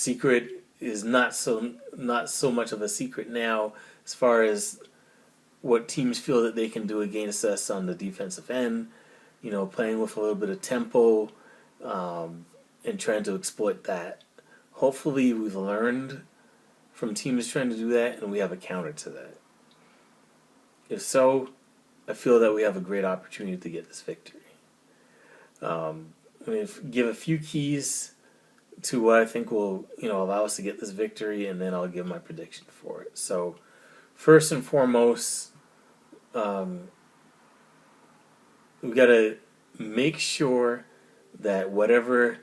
secret is not so much of a secret now as far as what teams feel that they can do against us on the defensive end. Playing with a little bit of tempo, and trying to exploit that. Hopefully, we've learned from teams trying to do that, and we have a counter to that. If so, I feel that we have a great opportunity to get this victory. I'm going to give a few keys to what I think will, allow us to get this victory, and then I'll give my prediction for it. So, first and foremost, we got to make sure that whatever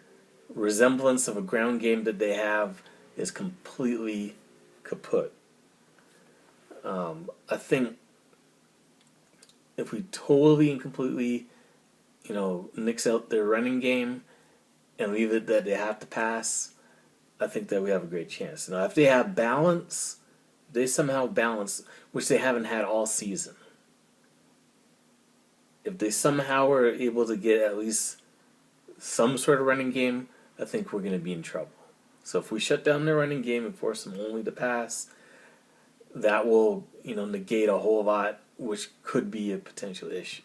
resemblance of a ground game that they have is completely kaput. I think if we totally and completely, nix out their running game and leave it that they have to pass, I think that we have a great chance. Now, if they have balance, they somehow balance, which they haven't had all season. If they somehow are able to get at least some sort of running game, I think we're going to be in trouble. So if we shut down their running game and force them only to pass, that will, negate a whole lot, which could be a potential issue.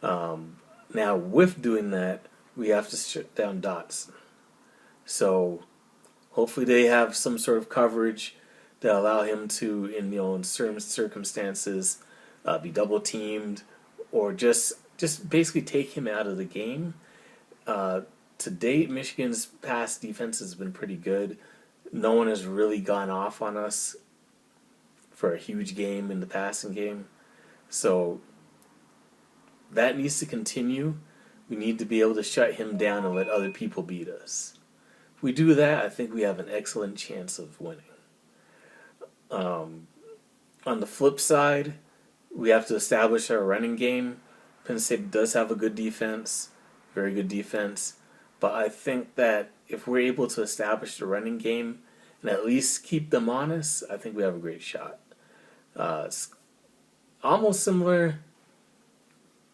Now, with doing that, we have to shut down Dotson. So hopefully they have some sort of coverage that allow him to, in certain circumstances, be double teamed, or just basically take him out of the game. To date, Michigan's pass defense has been pretty good. No one has really gone off on us for a huge game in the passing game. So that needs to continue. We need to be able to shut him down and let other people beat us. If we do that, I think we have an excellent chance of winning. On the flip side, we have to establish our running game. Penn State does have a good defense, very good defense. But I think that if we're able to establish the running game and at least keep them honest, I think we have a great shot. It's almost similar,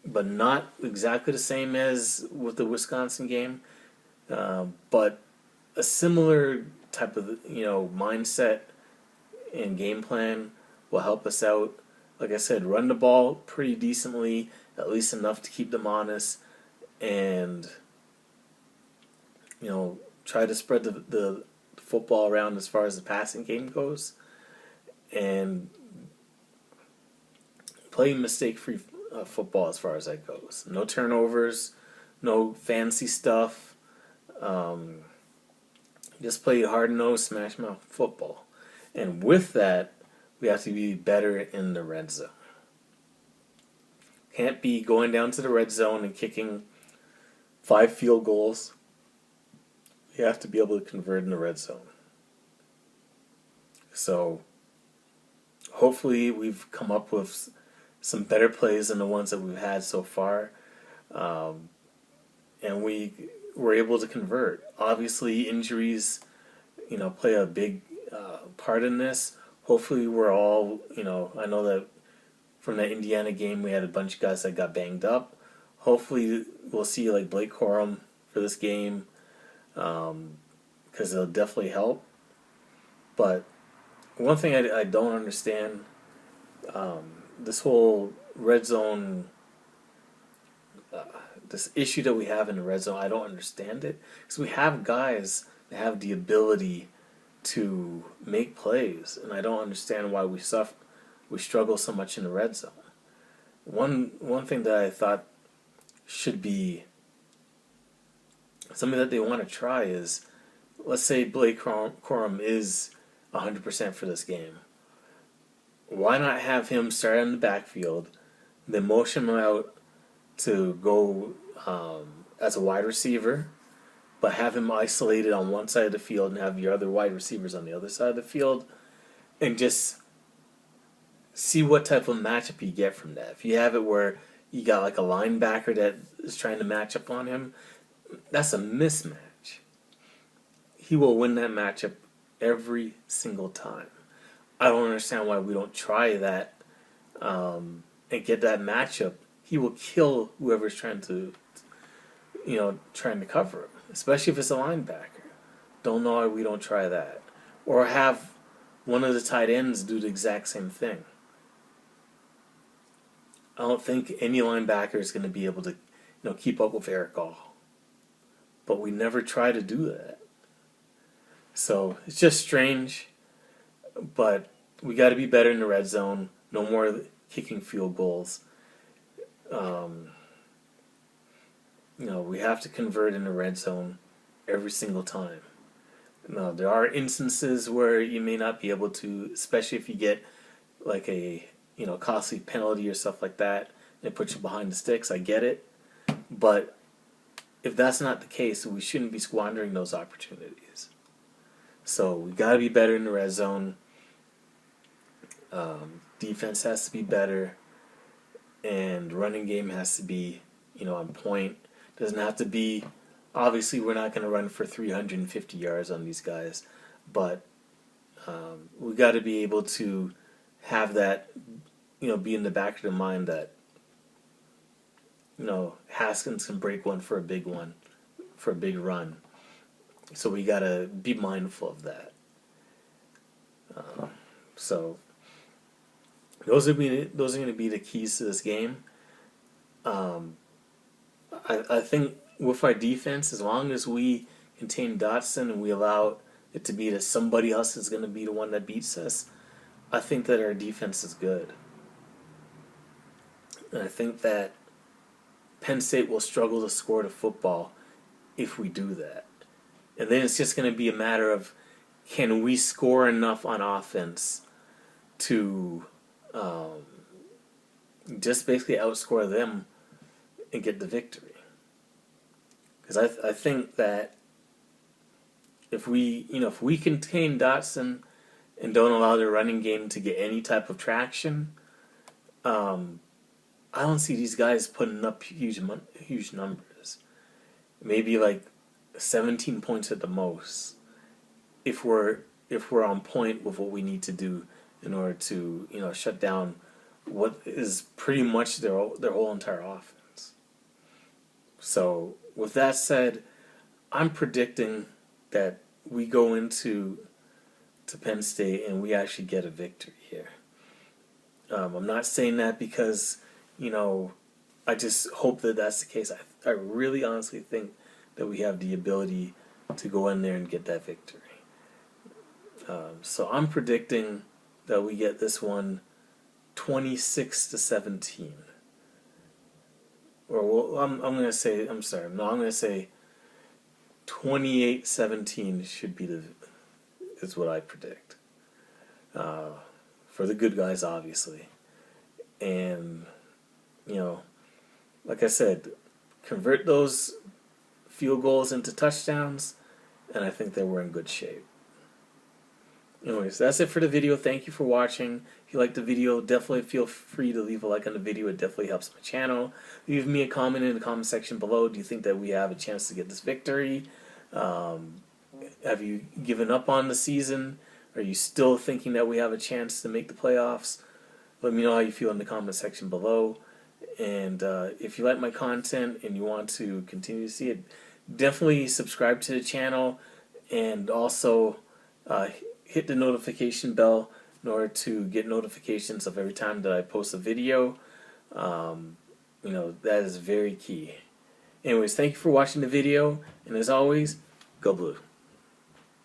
but not exactly the same as with the Wisconsin game. But a similar type of mindset and game plan will help us out. Like I said, run the ball pretty decently, at least enough to keep them honest, and try to spread the football around as far as the passing game goes, and play mistake-free football as far as that goes. No turnovers, no fancy stuff. Just play hard-nosed, smash-mouth football. And with that, we have to be better in the red zone. Can't be going down to the red zone and kicking 5 field goals. You have to be able to convert in the red zone. So hopefully we've come up with some better plays than the ones that we've had so far. And we were able to convert. Obviously injuries, play a big part in this. Hopefully we're all, I know that from that Indiana game we had a bunch of guys that got banged up. Hopefully we'll see like Blake Corum for this game, because it'll definitely help. But one thing I don't understand, this whole red zone, this issue that we have in the red zone, I don't understand it. Because we have guys that have the ability to make plays, and I don't understand why we struggle so much in the red zone. One thing that I thought should be something that they want to try is, let's say Blake Corum is 100% for this game. Why not have him start in the backfield, then motion him out to go as a wide receiver, but have him isolated on one side of the field and have your other wide receivers on the other side of the field, and just see what type of matchup you get from that. If you have it where you got like a linebacker that is trying to match up on him, that's a mismatch. He will win that matchup every single time. I don't understand why we don't try that and get that matchup. He will kill whoever's trying to cover him, especially if it's a linebacker. Don't know why we don't try that. Or have one of the tight ends do the exact same thing. I don't think any linebacker is going to be able to, keep up with Eric All. But we never try to do that. So it's just strange. But we got to be better in the red zone. No more kicking field goals. We have to convert in the red zone every single time. Now, there are instances where you may not be able to, especially if you get like a costly penalty or stuff like that, and it puts you behind the sticks. I get it, but if that's not the case, we shouldn't be squandering those opportunities. So we got to be better in the red zone. Defense has to be better, and running game has to be on point. Doesn't have to be. Obviously, we're not going to run for 350 yards on these guys, but we got to be able to have that, be in the back of the mind that, Haskins can break one, for a big run. So we got to be mindful of that. So those are going to be the keys to this game. I think with our defense, as long as we contain Dotson and we allow it to be that somebody else is going to be the one that beats us, I think that our defense is good. And I think that Penn State will struggle to score the football if we do that. And then it's just going to be a matter of, can we score enough on offense to just basically outscore them and get the victory. Because I think that if we contain Dotson and don't allow the running game to get any type of traction, I don't see these guys putting up huge numbers. Maybe like 17 points at the most, if we're on point with what we need to do in order to shut down what is pretty much their whole entire offense. So with that said, I'm predicting that we go into Penn State and we actually get a victory here. I'm not saying that because I just hope that that's the case. I really honestly think that we have the ability to go in there and get that victory. So I'm predicting that we get this one 26-17. Or I'm going to say 28-17 is what I predict. For the good guys, obviously. And, like I said, convert those field goals into touchdowns, and I think that we're in good shape. Anyways, that's it for the video. Thank you for watching. If you liked the video, definitely feel free to leave a like on the video. It definitely helps my channel. Leave me a comment in the comment section below. Do you think that we have a chance to get this victory? Have you given up on the season? Are you still thinking that we have a chance to make the playoffs? Let me know how you feel in the comment section below. And if you like my content and you want to continue to see it, definitely subscribe to the channel, and also hit the notification bell in order to get notifications of every time that I post a video. That is very key. Anyways, thank you for watching the video, and as always, go Blue.